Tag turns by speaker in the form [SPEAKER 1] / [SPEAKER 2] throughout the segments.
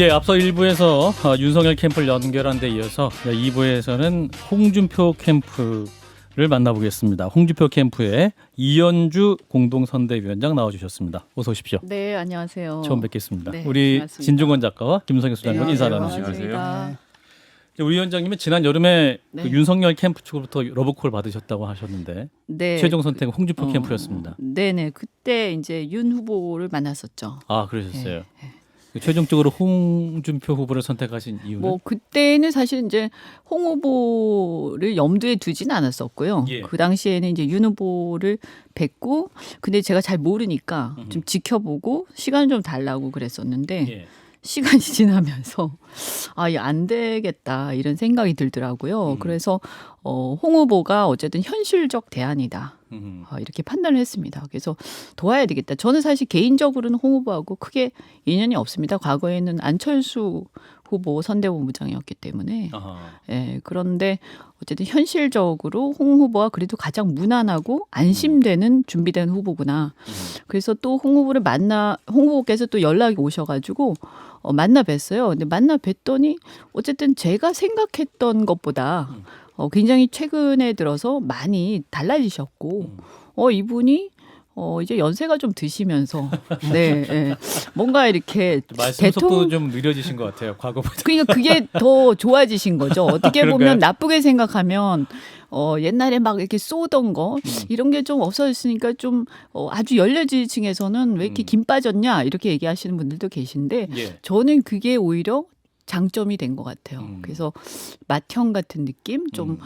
[SPEAKER 1] 예, 앞서 1부에서 윤석열 캠프를 연결한 데 이어서 2부에서는 홍준표 캠프를 만나보겠습니다. 홍준표 캠프의 이현주 공동선대위원장 나와주셨습니다. 어서 오십시오.
[SPEAKER 2] 네, 안녕하세요.
[SPEAKER 1] 처음 뵙겠습니다.
[SPEAKER 2] 네,
[SPEAKER 1] 우리
[SPEAKER 2] 반갑습니다.
[SPEAKER 1] 진중권 작가와 김성현 수장님
[SPEAKER 2] 네,
[SPEAKER 1] 인사
[SPEAKER 2] 네,
[SPEAKER 1] 나누시죠.
[SPEAKER 2] 반갑습니다.
[SPEAKER 1] 우리 위원장님은 지난 여름에
[SPEAKER 2] 네.
[SPEAKER 1] 그 윤석열 캠프 측으로부터 러브콜 받으셨다고 하셨는데
[SPEAKER 2] 네,
[SPEAKER 1] 최종 선택은 홍준표 캠프였습니다.
[SPEAKER 2] 네네, 그때 이제 윤 후보를 만났었죠.
[SPEAKER 1] 아, 그러셨어요. 최종적으로 홍준표 후보를 선택하신 이유는?
[SPEAKER 2] 뭐 그때는 사실 이제 홍 후보를 염두에 두진 않았었고요.
[SPEAKER 1] 예.
[SPEAKER 2] 그 당시에는 이제 윤 후보를 뵙고, 근데 제가 잘 모르니까 좀 지켜보고 시간 좀 달라고 그랬었는데.
[SPEAKER 1] 예.
[SPEAKER 2] 시간이 지나면서 이게 안 되겠다 이런 생각이 들더라고요. 그래서 홍 후보가 어쨌든 현실적 대안이다. 이렇게 판단을 했습니다. 그래서 도와야 되겠다. 저는 사실 개인적으로는 홍 후보하고 크게 인연이 없습니다. 과거에는 안철수 후보 선대본부장이었기 때문에.
[SPEAKER 1] 아하.
[SPEAKER 2] 예, 그런데 어쨌든 현실적으로 홍 후보가 그래도 가장 무난하고 안심되는 준비된 후보구나. 그래서 또 홍 후보께서 또 연락이 오셔가지고 만나 뵀어요. 근데 만나 뵀더니 어쨌든 제가 생각했던 것보다 굉장히 최근에 들어서 많이 달라지셨고, 이분이 이제 연세가 좀 드시면서 네, 네. 뭔가 이렇게
[SPEAKER 1] 말씀 속도 좀 느려지신 것 같아요. 과거보다.
[SPEAKER 2] 그러니까 그게 더 좋아지신 거죠. 어떻게
[SPEAKER 1] 그런가요?
[SPEAKER 2] 보면 나쁘게 생각하면 옛날에 막 이렇게 쏘던 거 이런 게 좀 없어졌으니까 좀 아주 연령지층에서는 왜 이렇게 김 빠졌냐 이렇게 얘기하시는 분들도 계신데
[SPEAKER 1] 예.
[SPEAKER 2] 저는 그게 오히려 장점이 된 것 같아요. 그래서 맏형 같은 느낌 좀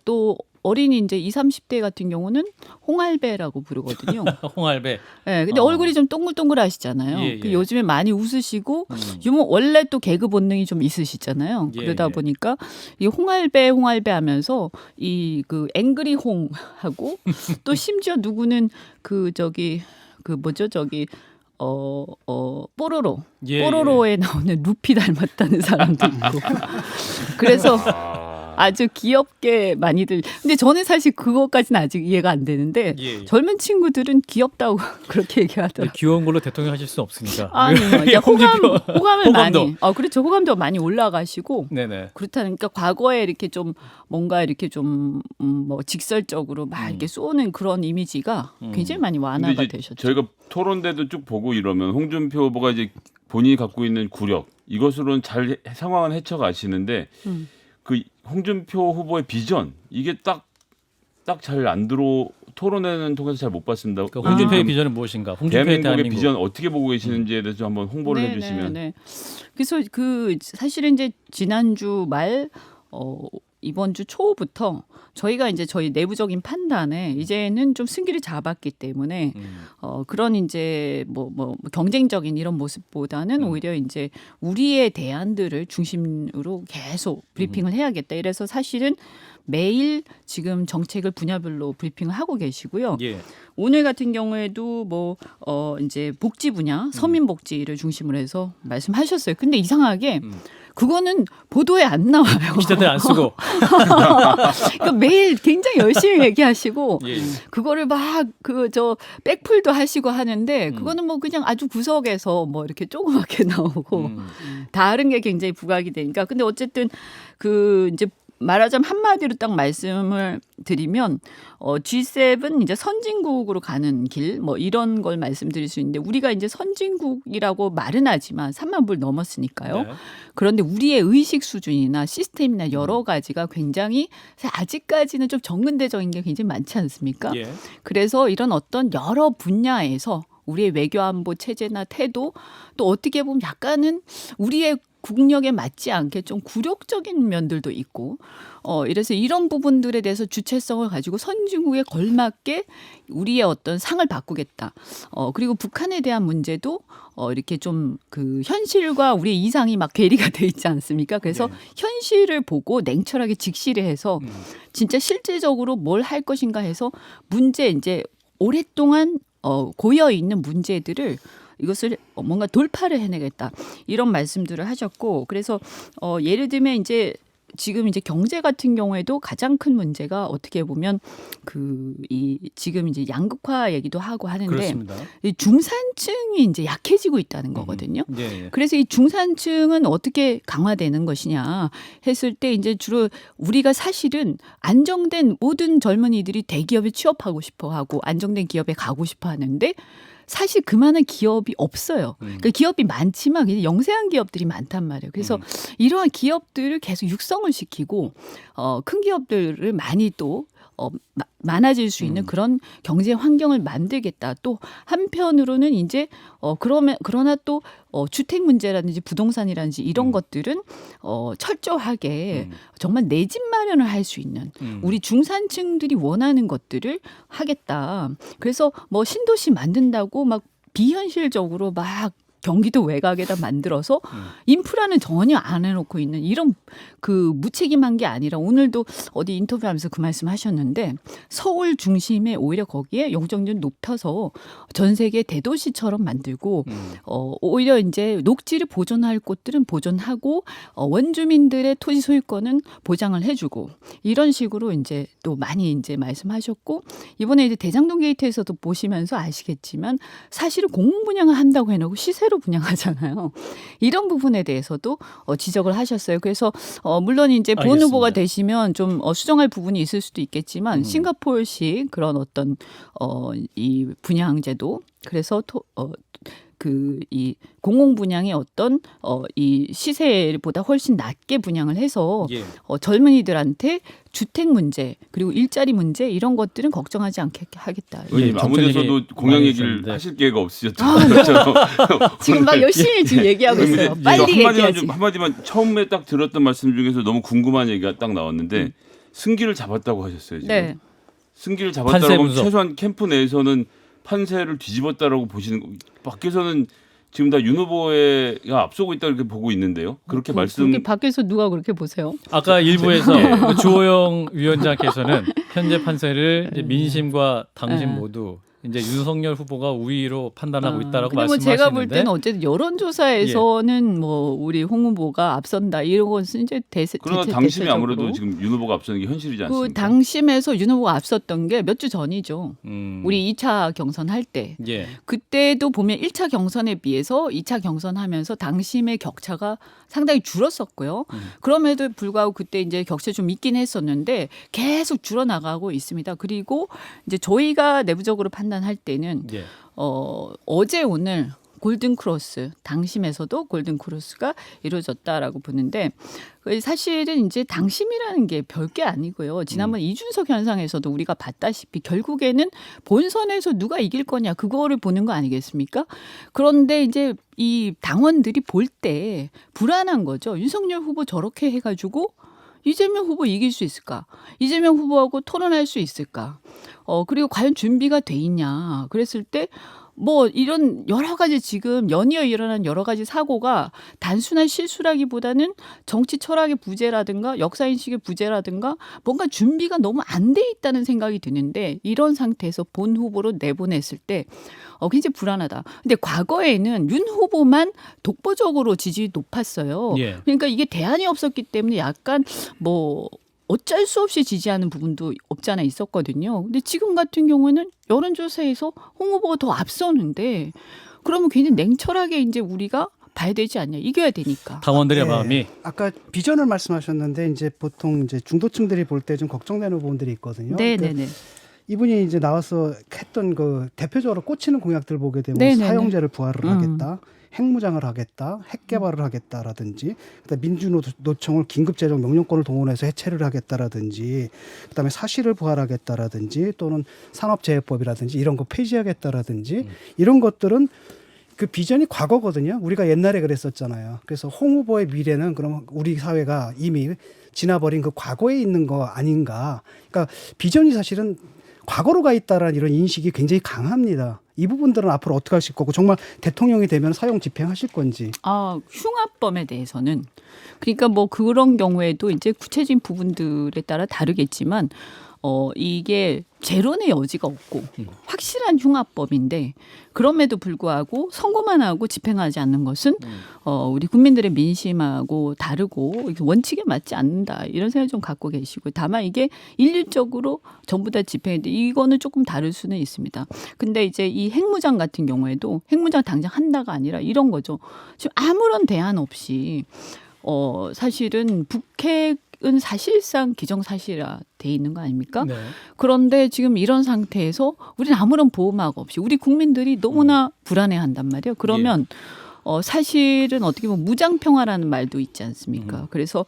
[SPEAKER 2] 또 어린이 이제 20, 30대 같은 경우는 홍알배라고 부르거든요.
[SPEAKER 1] 홍알배.
[SPEAKER 2] 네, 근데 얼굴이 좀 동글동글하시잖아요.
[SPEAKER 1] 예, 예.
[SPEAKER 2] 요즘에 많이 웃으시고 원래 또 개그 본능이 좀 있으시잖아요.
[SPEAKER 1] 예,
[SPEAKER 2] 그러다
[SPEAKER 1] 예.
[SPEAKER 2] 보니까 이 홍알배 하면서 이 그 앵그리 홍하고 또 심지어 누구는 뽀로로.
[SPEAKER 1] 예,
[SPEAKER 2] 뽀로로에 나오는 루피 닮았다는 사람도 있고. 그래서 아주 귀엽게 많이들. 근데 저는 사실 그것까지는 아직 이해가 안 되는데
[SPEAKER 1] 예.
[SPEAKER 2] 젊은 친구들은 귀엽다고 그렇게 얘기하더라고요.
[SPEAKER 1] 귀여운 걸로 대통령 하실 수 없으니까.
[SPEAKER 2] 아니,
[SPEAKER 1] 예,
[SPEAKER 2] 호감을
[SPEAKER 1] 호감도.
[SPEAKER 2] 많이. 그렇죠. 호감도 많이 올라가시고.
[SPEAKER 1] 네네.
[SPEAKER 2] 그렇다니까 과거에 이렇게 좀 뭔가 이렇게 좀 뭐 직설적으로 막 이렇게 쏘는 그런 이미지가 굉장히 많이
[SPEAKER 3] 근데
[SPEAKER 2] 완화가
[SPEAKER 3] 이제
[SPEAKER 2] 되셨죠.
[SPEAKER 3] 저희가 토론대도 쭉 보고 이러면 홍준표 후보가 이제 본인이 갖고 있는 구력 이것으로는 잘 상황은 헤쳐가시는데 그 홍준표 후보의 비전 이게 딱 잘 안 토론회는 통해서 잘 못 봤습니다.
[SPEAKER 1] 그러니까 홍준표의 비전은 무엇인가? 홍준표의
[SPEAKER 3] 대한민국의
[SPEAKER 1] 대한민국.
[SPEAKER 3] 비전 어떻게 보고 계시는지에 대해서 한번 홍보를
[SPEAKER 2] 네,
[SPEAKER 3] 해주시면.
[SPEAKER 2] 네. 그래서 사실은 이제 지난주 말 이번 주 초부터 저희가 이제 저희 내부적인 판단에 이제는 좀 승기를 잡았기 때문에 그런 이제 뭐 경쟁적인 이런 모습보다는 오히려 이제 우리의 대안들을 중심으로 계속 브리핑을 해야겠다. 이래서 사실은 매일 지금 정책을 분야별로 브리핑을 하고 계시고요.
[SPEAKER 1] 예.
[SPEAKER 2] 오늘 같은 경우에도 이제 복지 분야, 서민 복지를 중심으로 해서 말씀하셨어요. 근데 이상하게 그거는 보도에 안 나와요.
[SPEAKER 1] 기자들 안 쓰고.
[SPEAKER 2] 그러니까 매일 굉장히 열심히 얘기하시고
[SPEAKER 1] 예.
[SPEAKER 2] 그거를 막 백풀도 하시고 하는데 그거는 뭐 그냥 아주 구석에서 뭐 이렇게 조그맣게 나오고 다른 게 굉장히 부각이 되니까. 근데 어쨌든 이제 말하자면 한마디로 딱 말씀을 드리면 G7 이제 선진국으로 가는 길 뭐 이런 걸 말씀드릴 수 있는데 우리가 이제 선진국이라고 말은 하지만 3만 불 넘었으니까요.
[SPEAKER 1] 네.
[SPEAKER 2] 그런데 우리의 의식 수준이나 시스템이나 여러 가지가 굉장히 아직까지는 좀 정근대적인 게 굉장히 많지 않습니까?
[SPEAKER 1] 예.
[SPEAKER 2] 그래서 이런 어떤 여러 분야에서 우리의 외교안보 체제나 태도 또 어떻게 보면 약간은 우리의 국력에 맞지 않게 좀 굴욕적인 면들도 있고 이래서 이런 부분들에 대해서 주체성을 가지고 선진국에 걸맞게 우리의 어떤 상을 바꾸겠다. 그리고 북한에 대한 문제도 이렇게 좀 현실과 우리의 이상이 막 괴리가 돼 있지 않습니까? 그래서
[SPEAKER 1] 네.
[SPEAKER 2] 현실을 보고 냉철하게 직시를 해서 진짜 실질적으로 뭘 할 것인가 해서 문제 이제 오랫동안 고여 있는 문제들을 이것을 뭔가 돌파를 해내겠다 이런 말씀들을 하셨고 그래서 예를 들면 이제 지금 이제 경제 같은 경우에도 가장 큰 문제가 어떻게 보면 지금 이제 양극화 얘기도 하고 하는데
[SPEAKER 1] 그렇습니다.
[SPEAKER 2] 이 중산층이 이제 약해지고 있다는 거거든요.
[SPEAKER 1] 예, 예.
[SPEAKER 2] 그래서 이 중산층은 어떻게 강화되는 것이냐 했을 때 이제 주로 우리가 사실은 안정된 모든 젊은이들이 대기업에 취업하고 싶어 하고 안정된 기업에 가고 싶어 하는데 사실 그만한 기업이 없어요. 그러니까 기업이 많지만 그냥 영세한 기업들이 많단 말이에요. 그래서 이러한 기업들을 계속 육성을 시키고 큰 기업들을 많이 또 많아질 수 있는 그런 경제 환경을 만들겠다. 또 한편으로는 이제 그러나 또 주택 문제라든지 부동산이라든지 이런 것들은 철저하게 정말 내 집 마련을 할 수 있는 우리 중산층들이 원하는 것들을 하겠다. 그래서 뭐 신도시 만든다고 막 비현실적으로 막 경기도 외곽에다 만들어서 인프라는 전혀 안 해놓고 있는 이런 그 무책임한 게 아니라 오늘도 어디 인터뷰하면서 그 말씀하셨는데 서울 중심에 오히려 거기에 용적률 높여서 전 세계 대도시처럼 만들고 오히려 이제 녹지를 보존할 곳들은 보존하고 원주민들의 토지 소유권은 보장을 해주고 이런 식으로 이제 또 많이 이제 말씀하셨고 이번에 이제 대장동 게이트에서도 보시면서 아시겠지만 사실은 공공 분양을 한다고 해놓고 시세로 분양하잖아요. 이런 부분에 대해서도 지적을 하셨어요. 그래서 물론 이제 본
[SPEAKER 1] 알겠습니다.
[SPEAKER 2] 후보가 되시면 좀 수정할 부분이 있을 수도 있겠지만 싱가포르식 그런 어떤 이 분양제도 그래서 이 공공 분양의 어떤 이 시세보다 훨씬 낮게 분양을 해서
[SPEAKER 1] 예.
[SPEAKER 2] 젊은이들한테 주택 문제 그리고 일자리 문제 이런 것들은 걱정하지 않게 하겠다.
[SPEAKER 3] 의원님
[SPEAKER 1] 예,
[SPEAKER 3] 아무
[SPEAKER 1] 정책
[SPEAKER 3] 데서도
[SPEAKER 1] 얘기
[SPEAKER 3] 공약
[SPEAKER 1] 많이
[SPEAKER 3] 얘기를
[SPEAKER 1] 했었는데.
[SPEAKER 3] 하실 기회가 없으셨죠.
[SPEAKER 2] 지금 막 열심히 지금 얘기하고 있어요. 빨리 얘기하지.
[SPEAKER 3] 한마디만 처음에 딱 들었던 말씀 중에서 너무 궁금한 얘기가 딱 나왔는데 승기를 잡았다고 하셨어요. 지금.
[SPEAKER 2] 네.
[SPEAKER 3] 승기를
[SPEAKER 1] 판세
[SPEAKER 3] 잡았다고 하면
[SPEAKER 1] 분석.
[SPEAKER 3] 최소한 캠프 내에서는 판세를 뒤집었다라고 보시는 거. 밖에서는 지금 다 윤 후보가 앞서고 있다 이렇게 보고 있는데요. 그렇게 말씀
[SPEAKER 2] 그렇게 밖에서 누가 그렇게 보세요?
[SPEAKER 1] 아까 일부에서 그 주호영 위원장께서는 현재 판세를 이제 민심과 당심
[SPEAKER 2] 네.
[SPEAKER 1] 모두 이제 윤석열 후보가 우위로 판단하고 있다라고
[SPEAKER 2] 근데 뭐
[SPEAKER 1] 말씀하시는데
[SPEAKER 2] 제가 볼 때는 어쨌든 여론조사에서는 뭐 우리 홍 후보가 앞선다 이런 것은 이제
[SPEAKER 3] 그러나 당심이 아무래도 지금 윤 후보가 앞서는 게 현실이지 않습니까?
[SPEAKER 2] 그 당심에서 윤 후보가 앞섰던 게 몇 주 전이죠. 우리 2차 경선 할 때.
[SPEAKER 1] 예.
[SPEAKER 2] 그때도 보면 1차 경선에 비해서 2차 경선하면서 당심의 격차가 상당히 줄었었고요. 그럼에도 불구하고 그때 이제 격차 좀 있긴 했었는데 계속 줄어나가고 있습니다. 그리고 이제 저희가 내부적으로 판단할 때는
[SPEAKER 1] 예.
[SPEAKER 2] 어제 오늘 골든크로스 당심에서도 골든크로스가 이루어졌다라고 보는데 사실은 이제 당심이라는 게 별게 아니고요. 지난번 이준석 현상에서도 우리가 봤다시피 결국에는 본선에서 누가 이길 거냐 그거를 보는 거 아니겠습니까? 그런데 이제 이 당원들이 볼 때 불안한 거죠. 윤석열 후보 저렇게 해가지고 이재명 후보 이길 수 있을까? 이재명 후보하고 토론할 수 있을까? 그리고 과연 준비가 돼 있냐? 그랬을 때 뭐 이런 여러 가지 지금 연이어 일어난 여러 가지 사고가 단순한 실수라기보다는 정치 철학의 부재라든가 역사인식의 부재라든가 뭔가 준비가 너무 안 돼 있다는 생각이 드는데 이런 상태에서 본 후보로 내보냈을 때 굉장히 불안하다. 근데 과거에는 윤 후보만 독보적으로 지지율이 높았어요.
[SPEAKER 1] 예.
[SPEAKER 2] 그러니까 이게 대안이 없었기 때문에 약간 뭐 어쩔 수 없이 지지하는 부분도 없지 않아 있었거든요. 근데 지금 같은 경우는 여론조사에서 홍 후보가 더 앞서는데 그러면 굉장히 냉철하게 이제 우리가 봐야 되지 않냐. 이겨야 되니까.
[SPEAKER 1] 당원들의 마음이
[SPEAKER 4] 아까 비전을 말씀하셨는데 이제 보통 이제 중도층들이 볼 때 좀 걱정되는 부분들이 있거든요.
[SPEAKER 2] 네네네.
[SPEAKER 4] 이분이 이제 나와서 했던 그 대표적으로 꽂히는 공약들 보게 되면
[SPEAKER 2] 네네네.
[SPEAKER 4] 사용제를 부활을 하겠다. 핵무장을 하겠다, 핵 개발을 하겠다라든지, 그다음에 민주노총을 긴급재정 명령권을 동원해서 해체를 하겠다라든지, 그다음에 사실을 부활하겠다라든지, 또는 산업재해법이라든지 이런 거 폐지하겠다라든지 이런 것들은 그 비전이 과거거든요. 우리가 옛날에 그랬었잖아요. 그래서 홍 후보의 미래는 그럼 우리 사회가 이미 지나버린 그 과거에 있는 거 아닌가. 그러니까 비전이 사실은 과거로 가 있다라는 이런 인식이 굉장히 강합니다. 이 부분들은 앞으로 어떻게 하실 거고 정말 대통령이 되면 사용 집행하실 건지.
[SPEAKER 2] 흉악범에 대해서는 그러니까 뭐 그런 경우에도 이제 구체적인 부분들에 따라 다르겠지만 이게 재론의 여지가 없고 확실한 흉악법인데 그럼에도 불구하고 선고만 하고 집행하지 않는 것은 우리 국민들의 민심하고 다르고 원칙에 맞지 않는다 이런 생각 좀 갖고 계시고 다만 이게 일률적으로 전부 다 집행인데 이거는 조금 다를 수는 있습니다. 근데 이제 이 핵무장 같은 경우에도 핵무장 당장 한다가 아니라 이런 거죠. 지금 아무런 대안 없이 사실은 북핵은 사실상 기정사실화 돼 있는 거 아닙니까?
[SPEAKER 1] 네.
[SPEAKER 2] 그런데 지금 이런 상태에서 우리는 아무런 보호막 없이 우리 국민들이 너무나 불안해한단 말이에요. 그러면 사실은 어떻게 보면 무장평화라는 말도 있지 않습니까? 그래서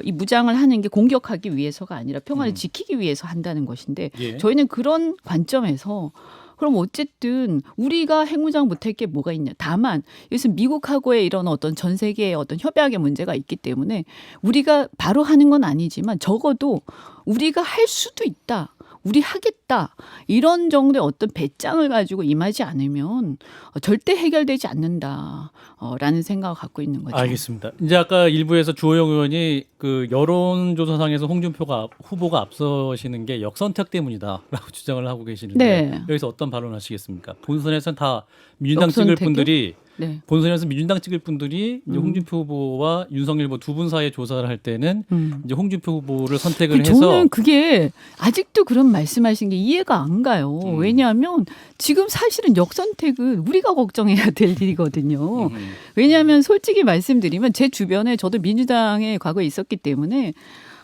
[SPEAKER 2] 이 무장을 하는 게 공격하기 위해서가 아니라 평화를 지키기 위해서 한다는 것인데
[SPEAKER 1] 예.
[SPEAKER 2] 저희는 그런 관점에서 그럼 어쨌든 우리가 핵무장 못할 게 뭐가 있냐. 다만 여기서 미국하고의 이런 어떤 전 세계의 어떤 협약의 문제가 있기 때문에 우리가 바로 하는 건 아니지만 적어도 우리가 할 수도 있다. 우리 하겠다. 이런 정도의 어떤 배짱을 가지고 임하지 않으면 절대 해결되지 않는다. 라는 생각을 갖고 있는 거죠.
[SPEAKER 1] 알겠습니다. 이제 아까 일부에서 주호영 의원이 그 여론조사상에서 홍준표 후보가 앞서시는 게 역선택 때문이다라고 주장을 하고 계시는데
[SPEAKER 2] 네.
[SPEAKER 1] 여기서 어떤 발언하시겠습니까? 본선에서는 다 민주당 찍을
[SPEAKER 2] 역선택이요?
[SPEAKER 1] 분들이
[SPEAKER 2] 네.
[SPEAKER 1] 본선에서 민주당 찍을 분들이 이제 홍준표 후보와 윤석열 후보 두 분 사이에 조사를 할 때는 이제 홍준표 후보를 선택을 해서
[SPEAKER 2] 저는 그게 아직도 그런 말씀하신 게 이해가 안 가요. 왜냐하면 지금 사실은 역선택은 우리가 걱정해야 될 일이거든요. 왜냐하면 솔직히 말씀드리면 제 주변에 저도 민주당에 과거에 있었기 때문에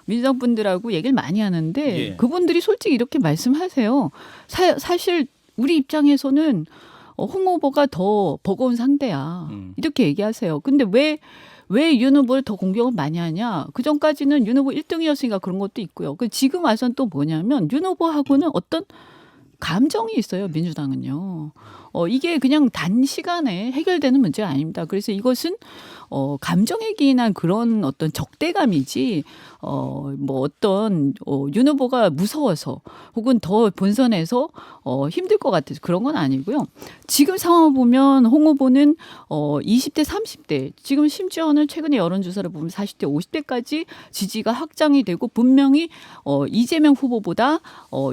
[SPEAKER 2] 민주당 분들하고 얘기를 많이 하는데
[SPEAKER 1] 예.
[SPEAKER 2] 그분들이 솔직히 이렇게 말씀하세요. 사실 우리 입장에서는 홍 후보가 더 버거운 상대야. 이렇게 얘기하세요. 근데 왜 윤 후보를 더 공격을 많이 하냐? 그 전까지는 윤 후보 1등이었으니까 그런 것도 있고요. 지금 와서는 또 뭐냐면 윤 후보하고는 어떤 감정이 있어요. 민주당은요. 이게 그냥 단시간에 해결되는 문제가 아닙니다. 그래서 이것은 감정에 기인한 그런 어떤 적대감이지 뭐 어떤 윤 후보가 무서워서 혹은 더 본선에서 힘들 것 같아서 그런 건 아니고요. 지금 상황을 보면 홍 후보는 20대, 30대 지금 심지어는 최근에 여론조사를 보면 40대, 50대까지 지지가 확장이 되고 분명히 이재명 후보보다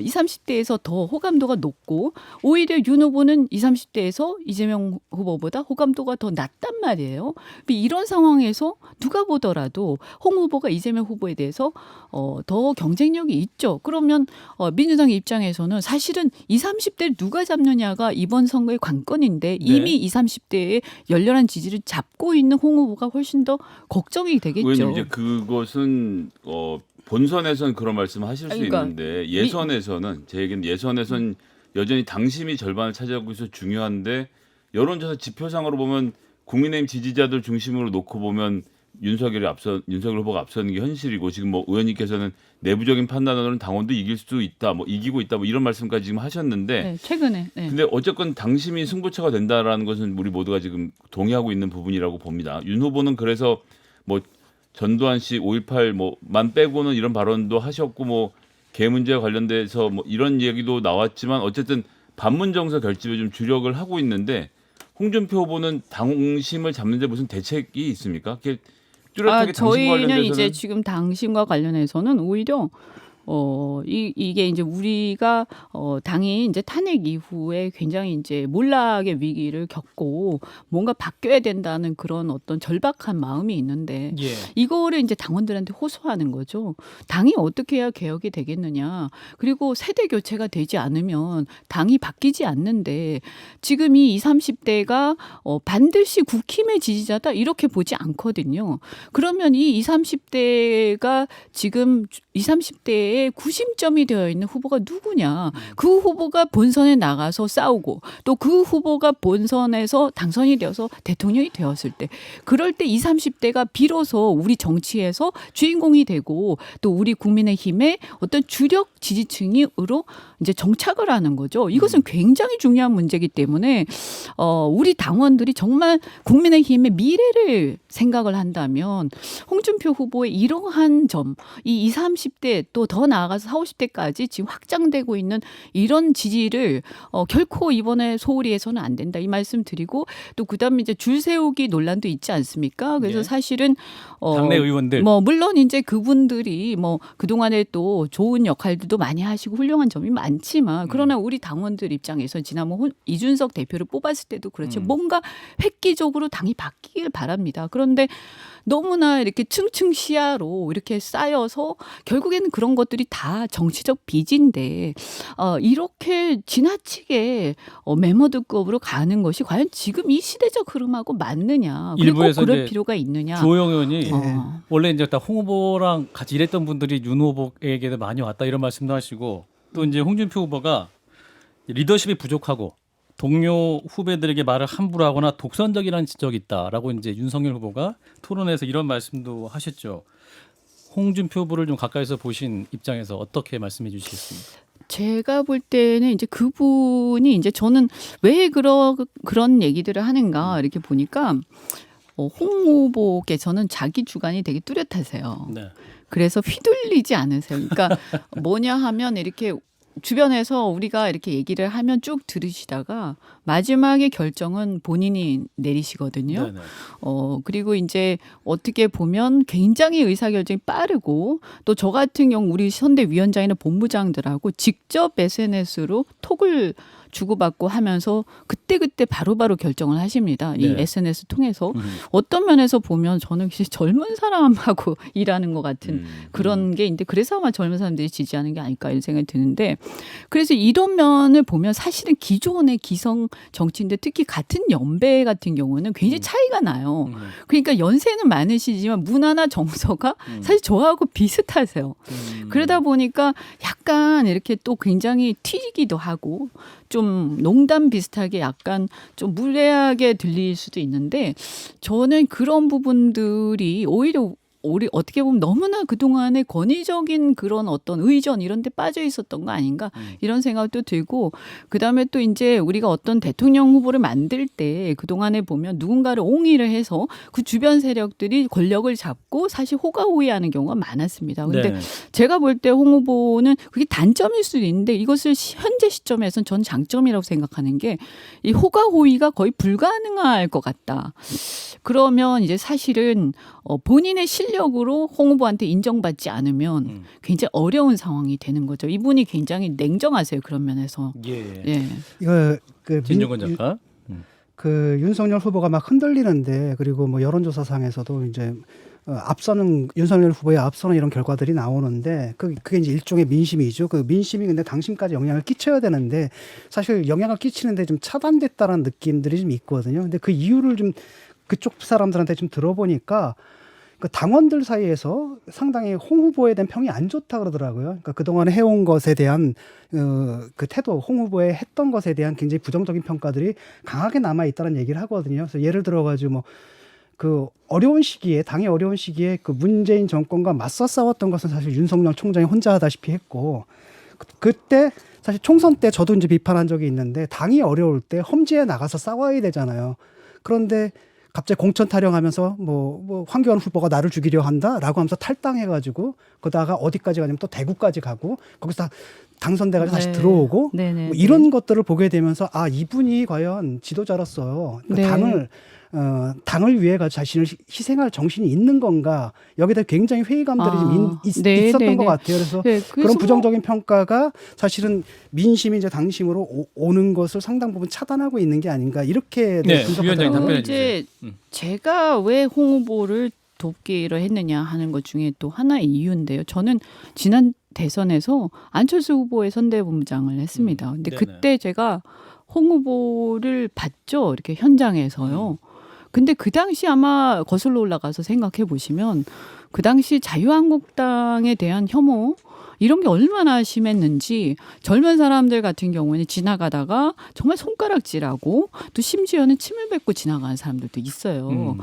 [SPEAKER 2] 20, 30대에서 더 호감도가 높고 오히려 윤 후보는 20, 30대에서 이재명 후보보다 호감도가 더 낮단 말이에요. 이런 상황에서 누가 보더라도 홍 후보가 이재명 후보에 대해서 더 경쟁력이 있죠. 그러면 민주당 입장에서는 사실은 20, 30대를 누가 잡느냐가 이번 선거의 관건인데 이미 20, 30대의 열렬한 지지를 잡고 있는 홍 후보가 훨씬 더 걱정이 되겠죠.
[SPEAKER 3] 왜냐면 이제 그것은 본선에서는 그런 말씀하실 수
[SPEAKER 2] 그러니까
[SPEAKER 3] 있는데 예선에서는 제 얘기는 예선에서는 여전히 당심이 절반을 차지하고 있어서 중요한데 여론조사 지표상으로 보면 국민의힘 지지자들 중심으로 놓고 보면 윤석열 후보가 앞서는 게 현실이고 지금 뭐 의원님께서는 내부적인 판단으로는 당원도 이길 수도 있다, 뭐 이기고 있다, 뭐 이런 말씀까지 지금 하셨는데,
[SPEAKER 2] 네, 최근에. 네.
[SPEAKER 3] 근데 어쨌건 당심이 승부처가 된다라는 것은 우리 모두가 지금 동의하고 있는 부분이라고 봅니다. 윤 후보는 그래서 뭐 전두환 씨 5.18 뭐만 빼고는 이런 발언도 하셨고 뭐 개 문제와 관련돼서 뭐 이런 얘기도 나왔지만 어쨌든 반문 정서 결집에 좀 주력을 하고 있는데 홍준표 후보는 당심을 잡는 데 무슨 대책이 있습니까? 뚜렷하게 당심과
[SPEAKER 2] 저희는
[SPEAKER 3] 관련돼서는
[SPEAKER 2] 이제 지금 당심과 관련해서는 오히려 이게 이제 우리가 당이 이제 탄핵 이후에 굉장히 이제 몰락의 위기를 겪고 뭔가 바뀌어야 된다는 그런 어떤 절박한 마음이 있는데
[SPEAKER 1] 예.
[SPEAKER 2] 이거를 이제 당원들한테 호소하는 거죠. 당이 어떻게 해야 개혁이 되겠느냐. 그리고 세대 교체가 되지 않으면 당이 바뀌지 않는데 지금 이 20, 30대가 반드시 국힘의 지지자다 이렇게 보지 않거든요. 그러면 이 20, 30대가 지금 20, 30대의 구심점이 되어 있는 후보가 누구냐. 그 후보가 본선에 나가서 싸우고 또 그 후보가 본선에서 당선이 되어서 대통령이 되었을 때 그럴 때 20, 30대가 비로소 우리 정치에서 주인공이 되고 또 우리 국민의힘의 어떤 주력 지지층으로 이제 정착을 하는 거죠. 이것은 굉장히 중요한 문제이기 때문에 우리 당원들이 정말 국민의힘의 미래를 생각을 한다면 홍준표 후보의 이러한 점, 이 20, 30대 또 더 나아가서 40, 50대까지 지금 확장되고 있는 이런 지지를 결코 이번에 소홀히 해서는 안 된다. 이 말씀 드리고 또 그다음에 이제 줄 세우기 논란도 있지 않습니까? 그래서
[SPEAKER 1] 네.
[SPEAKER 2] 사실은
[SPEAKER 1] 당내 의원들
[SPEAKER 2] 뭐 물론 이제 그분들이 뭐 그동안에 또 좋은 역할들도 많이 하시고 훌륭한 점이 많지만 그러나 우리 당원들 입장에서 지난번 이준석 대표를 뽑았을 때도 그렇죠. 뭔가 획기적으로 당이 바뀌길 바랍니다. 그런데 너무나 이렇게 층층 시야로 이렇게 쌓여서 결국에는 그런 것들이 다 정치적 빚인데 이렇게 지나치게 메모드급으로 가는 것이 과연 지금 이 시대적 흐름하고 맞느냐? 그리고 꼭
[SPEAKER 1] 일부에서
[SPEAKER 2] 그럴
[SPEAKER 1] 이제
[SPEAKER 2] 필요가 있느냐?
[SPEAKER 1] 주호영 의원이
[SPEAKER 2] 어.
[SPEAKER 1] 원래 이제 딱 홍 후보랑 같이 일했던 분들이 윤 후보에게도 많이 왔다 이런 말씀도 하시고 또 이제 홍준표 후보가 리더십이 부족하고 동료 후배들에게 말을 함부로 하거나 독선적이라는 지적이 있다라고 이제 윤석열 후보가 토론에서 이런 말씀도 하셨죠. 홍준표 후보를 좀 가까이서 보신 입장에서 어떻게 말씀해 주시겠습니까?
[SPEAKER 2] 제가 볼 때는 이제 그분이 이제 저는 왜 그런 얘기들을 하는가 이렇게 보니까 홍 후보께서는 자기 주관이 되게 뚜렷하세요.
[SPEAKER 1] 네.
[SPEAKER 2] 그래서 휘둘리지 않으세요. 그러니까 뭐냐 하면 이렇게 주변에서 우리가 이렇게 얘기를 하면 쭉 들으시다가 마지막에 결정은 본인이 내리시거든요.
[SPEAKER 1] 네네.
[SPEAKER 2] 그리고 이제 어떻게 보면 굉장히 의사결정이 빠르고 또 저 같은 경우 우리 선대위원장이나 본부장들하고 직접 SNS로 톡을 주고받고 하면서 그때그때 바로바로 결정을 하십니다. 이
[SPEAKER 1] 네.
[SPEAKER 2] SNS 통해서. 어떤 면에서 보면 저는 젊은 사람하고 일하는 것 같은 그런 게 있는데 그래서 아마 젊은 사람들이 지지하는 게 아닐까 이런 생각이 드는데 그래서 이런 면을 보면 사실은 기존의 기성 정치인들 특히 같은 연배 같은 경우는 굉장히 차이가 나요. 그러니까 연세는 많으시지만 문화나 정서가 사실 저하고 비슷하세요. 그러다 보니까 약간 이렇게 또 굉장히 튀기도 하고 좀 농담 비슷하게 약간 좀 무례하게 들릴 수도 있는데 저는 그런 부분들이 오히려 어떻게 보면 너무나 그동안의 권위적인 그런 어떤 의전 이런 데 빠져 있었던 거 아닌가 이런 생각도 들고 그다음에 또 이제 우리가 어떤 대통령 후보를 만들 때 그동안에 보면 누군가를 옹의를 해서 그 주변 세력들이 권력을 잡고 사실 호가호위하는 경우가 많았습니다. 근데
[SPEAKER 1] 네.
[SPEAKER 2] 제가 볼 때 홍 후보는 그게 단점일 수도 있는데 이것을 현재 시점에서는 전 장점이라고 생각하는 게 이 호가호위가 거의 불가능할 것 같다. 그러면 이제 사실은 본인의 실력으로 홍 후보한테 인정받지 않으면 굉장히 어려운 상황이 되는 거죠. 이분이 굉장히 냉정하세요. 그런 면에서.
[SPEAKER 1] 예.
[SPEAKER 2] 예.
[SPEAKER 4] 이거 그
[SPEAKER 1] 진중권 작가.
[SPEAKER 4] 그 윤석열 후보가 막 흔들리는데 그리고 뭐 여론조사상에서도 이제 앞서는 윤석열 후보의 앞서는 이런 결과들이 나오는데 그게 이제 일종의 민심이죠. 그 민심이 근데 당심까지 영향을 끼쳐야 되는데 사실 영향을 끼치는데 좀 차단됐다는 느낌들이 좀 있거든요. 근데 그 이유를 좀 그쪽 사람들한테 좀 들어보니까 그 당원들 사이에서 상당히 홍 후보에 대한 평이 안 좋다 그러더라고요. 그러니까 그동안 해온 것에 대한 그 태도, 홍 후보의 했던 것에 대한 굉장히 부정적인 평가들이 강하게 남아 있다는 얘기를 하거든요. 그래서 예를 들어가지고 뭐 그 어려운 시기에 당이 어려운 시기에 그 문재인 정권과 맞서 싸웠던 것은 사실 윤석열 총장이 혼자 하다시피 했고 그때 사실 총선 때 저도 이제 비판한 적이 있는데 당이 어려울 때 험지에 나가서 싸워야 되잖아요. 그런데 갑자기 공천 타령하면서 뭐 황교안 후보가 나를 죽이려 한다라고 하면서 탈당해가지고 그러다가 어디까지 가냐면 또 대구까지 가고 거기서 당선돼가지고 다시 들어오고
[SPEAKER 2] 네네.
[SPEAKER 4] 뭐 이런 것들을 보게 되면서 아 이분이 과연 지도자로서 그
[SPEAKER 2] 네.
[SPEAKER 4] 당을 위해 자신을 희생할 정신이 있는 건가 여기에 대해 굉장히 회의감들이 좀 있었던 것 같아요. 그래서
[SPEAKER 2] 네,
[SPEAKER 4] 그런 부정적인 평가가 사실은 민심이 이제 당심으로 오는 것을 상당 부분 차단하고 있는 게 아닌가 이렇게
[SPEAKER 1] 네,
[SPEAKER 4] 분석하더라고요.
[SPEAKER 1] 위원장님 답변해
[SPEAKER 2] 이제
[SPEAKER 1] 주세요.
[SPEAKER 2] 제가 왜 홍 후보를 돕기로 했느냐 하는 것 중에 또 하나의 이유인데요. 저는 지난 대선에서 안철수 후보의 선대본부장을 했습니다. 근데
[SPEAKER 1] 네네.
[SPEAKER 2] 그때 제가 홍 후보를 봤죠. 이렇게 현장에서요. 근데 그 당시 아마 거슬러 올라가서 생각해 보시면 그 당시 자유한국당에 대한 혐오 이런 게 얼마나 심했는지 젊은 사람들 같은 경우는 지나가다가 정말 손가락질하고 또 심지어는 침을 뱉고 지나가는 사람들도 있어요.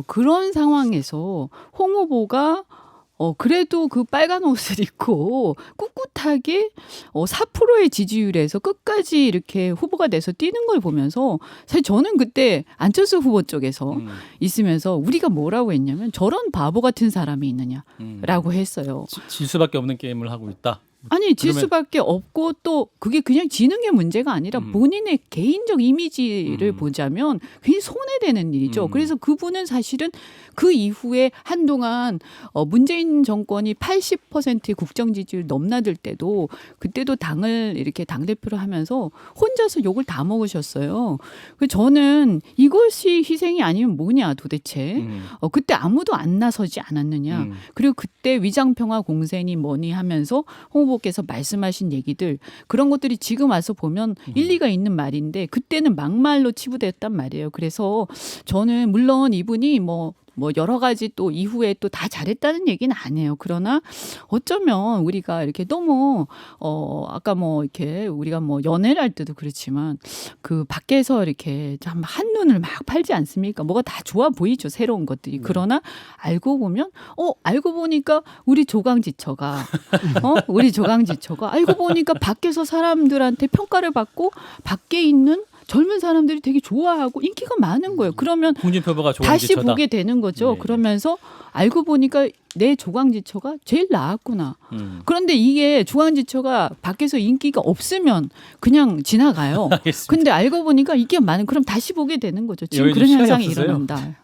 [SPEAKER 2] 그런 상황에서 홍 후보가 그래도 그 빨간 옷을 입고 꿋꿋하게 4%의 지지율에서 끝까지 이렇게 후보가 돼서 뛰는 걸 보면서 사실 저는 그때 안철수 후보 쪽에서 있으면서 우리가 뭐라고 했냐면 저런 바보 같은 사람이 있느냐라고 했어요.
[SPEAKER 1] 질 수밖에 없는 게임을 하고 있다.
[SPEAKER 2] 아니 질
[SPEAKER 1] 그러면-
[SPEAKER 2] 수밖에 없고 또 그게 그냥 지는 게 문제가 아니라 본인의 개인적 이미지를 보자면 굉장히 손해되는 일이죠. 그래서 그분은 사실은 그 이후에 한동안 문재인 정권이 80%의 국정 지지율 넘나들 때도 그때도 당을 이렇게 당대표를 하면서 혼자서 욕을 다 먹으셨어요. 그래서 저는 이것이 희생이 아니면 뭐냐 도대체. 그때 아무도 안 나서지 않았느냐. 그리고 그때 위장평화 공세니 뭐니 하면서 홍 후보께서 말씀하신 얘기들 그런 것들이 지금 와서 보면 일리가 있는 말인데 그때는 막말로 치부됐단 말이에요. 그래서 저는 물론 이분이 뭐 여러 가지 또 이후에 또 다 잘했다는 얘기는 아니에요. 그러나 어쩌면 우리가 이렇게 너무 아까 뭐 이렇게 우리가 뭐 연애를 할 때도 그렇지만 그 밖에서 이렇게 참 한눈을 막 팔지 않습니까? 뭐가 다 좋아 보이죠. 새로운 것들이. 그러나 알고 보면 알고 보니까 우리 조강지처가 알고 보니까 밖에서 사람들한테 평가를 받고 밖에 있는 젊은 사람들이 되게 좋아하고 인기가 많은 거예요. 그러면
[SPEAKER 1] 홍준표 후보가
[SPEAKER 2] 다시
[SPEAKER 1] 조강지처다.
[SPEAKER 2] 보게 되는 거죠.
[SPEAKER 1] 네.
[SPEAKER 2] 그러면서 알고 보니까 내 조강지처가 제일 나았구나. 그런데 이게 조강지처가 밖에서 인기가 없으면 그냥 지나가요.
[SPEAKER 1] 알겠습니다.
[SPEAKER 2] 근데 알고 보니까 인기가 많은 그럼 다시 보게 되는 거죠. 지금
[SPEAKER 1] 여기
[SPEAKER 2] 그런
[SPEAKER 1] 시간이
[SPEAKER 2] 현상이
[SPEAKER 1] 없으세요?
[SPEAKER 2] 일어난다.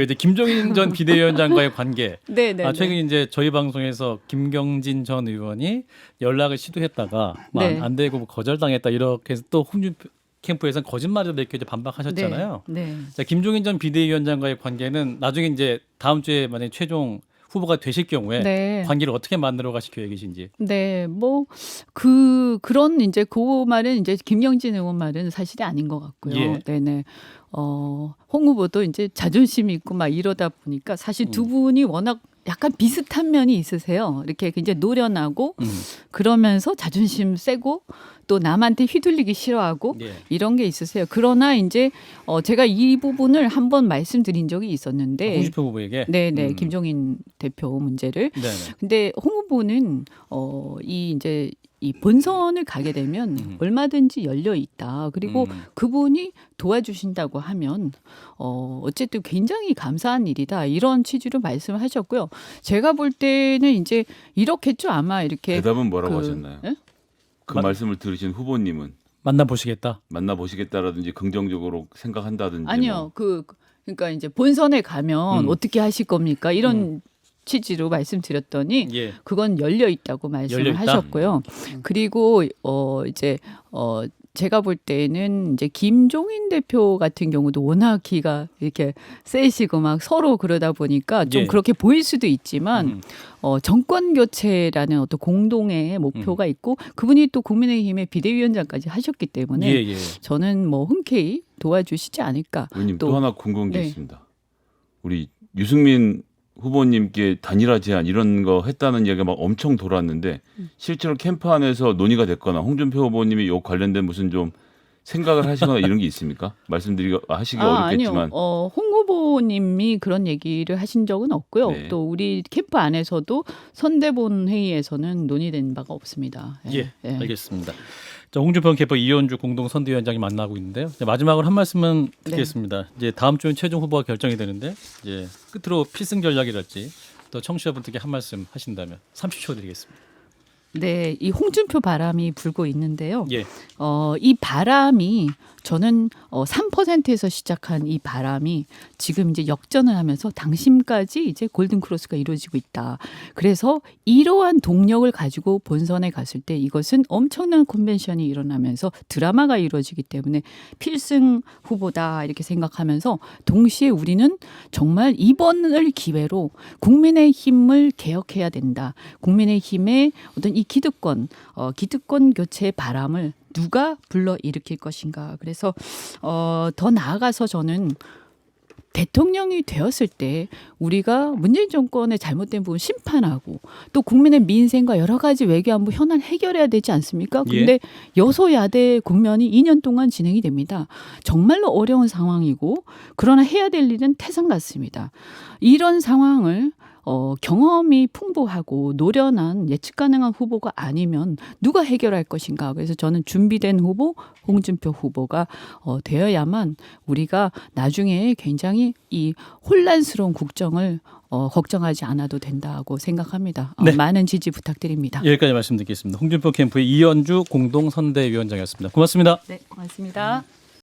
[SPEAKER 1] 이제 김종인 전 비대위원장과의 관계.
[SPEAKER 2] 네, 네.
[SPEAKER 1] 최근 이제 저희 방송에서 김경진 전 의원이 연락을 시도했다가
[SPEAKER 2] 네.
[SPEAKER 1] 안 되고 거절당했다 이렇게 해서 또 홍준표 캠프에서는 거짓말을 이렇게 이제 반박하셨잖아요.
[SPEAKER 2] 네.
[SPEAKER 1] 자, 김종인 전 비대위원장과의 관계는 나중에 이제 다음 주에 만약 최종 후보가 되실 경우에
[SPEAKER 2] 네.
[SPEAKER 1] 관계를 어떻게 만들어 가실 계획이신지.
[SPEAKER 2] 네, 뭐 그런 이제 그 말은 이제 김경진 의원 말은 사실이 아닌 것 같고요.
[SPEAKER 1] 예.
[SPEAKER 2] 네네. 홍 후보도 이제 자존심이 있고 막 이러다 보니까 사실 두 분이 워낙 약간 비슷한 면이 있으세요. 이렇게 굉장히 노련하고 그러면서 자존심 세고 또 남한테 휘둘리기 싫어하고
[SPEAKER 1] 예.
[SPEAKER 2] 이런 게 있으세요. 그러나 이제 제가 이 부분을 한번 말씀드린 적이 있었는데,
[SPEAKER 1] 홍준표 후보에게.
[SPEAKER 2] 네네 김종인 대표 문제를.
[SPEAKER 1] 네네.
[SPEAKER 2] 근데 홍 후보는 이 본선을 가게 되면 얼마든지 열려 있다. 그리고 그분이 도와주신다고 하면 어쨌든 굉장히 감사한 일이다. 이런 취지로 말씀을 하셨고요. 제가 볼 때는 이제 이렇겠죠. 아마 이렇게
[SPEAKER 3] 대답은 뭐라고
[SPEAKER 2] 그-
[SPEAKER 3] 하셨나요?
[SPEAKER 2] 예?
[SPEAKER 3] 그 말씀을 들으신 후보님은
[SPEAKER 1] 만나보시겠다.
[SPEAKER 3] 만나보시겠다라든지 긍정적으로 생각한다든지
[SPEAKER 2] 아니요. 그러니까 이제 본선에 가면 어떻게 하실 겁니까? 이런 취지로 말씀드렸더니
[SPEAKER 1] 예.
[SPEAKER 2] 그건 열려 있다고 말씀을
[SPEAKER 1] 열려 있다?
[SPEAKER 2] 하셨고요. 그리고 제가 볼 때는 이제 김종인 대표 같은 경우도 워낙 기가 이렇게 세시고 막 서로 그러다 보니까 좀
[SPEAKER 1] 예.
[SPEAKER 2] 그렇게 보일 수도 있지만 정권 교체라는 어떤 공동의 목표가 있고 그분이 또 국민의힘의 비대위원장까지 하셨기 때문에
[SPEAKER 1] 예.
[SPEAKER 2] 저는 뭐 흔쾌히 도와주시지 않을까.
[SPEAKER 3] 의원님
[SPEAKER 2] 또-
[SPEAKER 3] 또 하나 궁금한 게
[SPEAKER 2] 네.
[SPEAKER 3] 있습니다. 우리 유승민 후보님께 단일화 제안 이런 거 했다는 이야기가 막 엄청 돌았는데 실제로 캠프 안에서 논의가 됐거나 홍준표 후보님이 요 관련된 무슨 좀 생각을 하시거나 이런 게 있습니까? 하시기 어렵겠지만
[SPEAKER 2] 아니요. 홍 후보님이 그런 얘기를 하신 적은 없고요.
[SPEAKER 3] 네.
[SPEAKER 2] 또 우리 캠프 안에서도 선대본 회의에서는 논의된 바가 없습니다.
[SPEAKER 1] 예. 알겠습니다. 자, 홍준표 캠프 이현주 공동 선대위원장이 만나고 있는데요. 이제 마지막으로 한 말씀은 드리겠습니다. 이제 다음 주엔 최종 후보가 결정이 되는데 이제 끝으로 필승 전략이랄지 또 청취자분들께 한 말씀 하신다면 30초 드리겠습니다.
[SPEAKER 2] 네, 이 홍준표 바람이 불고 있는데요.
[SPEAKER 1] 예.
[SPEAKER 2] 이 바람이 저는 3%에서 시작한 이 바람이 지금 이제 역전을 하면서 당심까지 이제 골든 크로스가 이루어지고 있다. 그래서 이러한 동력을 가지고 본선에 갔을 때 이것은 엄청난 컨벤션이 일어나면서 드라마가 이루어지기 때문에 필승 후보다 이렇게 생각하면서 동시에 우리는 정말 이번을 기회로 국민의힘을 개혁해야 된다. 국민의힘의 어떤 이 기득권 교체의 바람을 누가 불러 일으킬 것인가. 그래서 더 나아가서 저는 대통령이 되었을 때 우리가 문재인 정권의 잘못된 부분 심판하고 또 국민의 민생과 여러 가지 외교안보 현안 해결해야 되지 않습니까? 근데 여소야대 국면이 2년 동안 진행이 됩니다. 정말로 어려운 상황이고 그러나 해야 될 일은 태산 같습니다. 이런 상황을 경험이 풍부하고 노련한 예측 가능한 후보가 아니면 누가 해결할 것인가. 그래서 저는 준비된 후보, 홍준표 후보가 되어야만 우리가 나중에 굉장히 이 혼란스러운 국정을 걱정하지 않아도 된다고 생각합니다.
[SPEAKER 1] 네.
[SPEAKER 2] 많은 지지 부탁드립니다.
[SPEAKER 1] 여기까지 말씀드리겠습니다. 홍준표 캠프의 이현주 공동선대위원장이었습니다. 고맙습니다.
[SPEAKER 2] 네, 고맙습니다.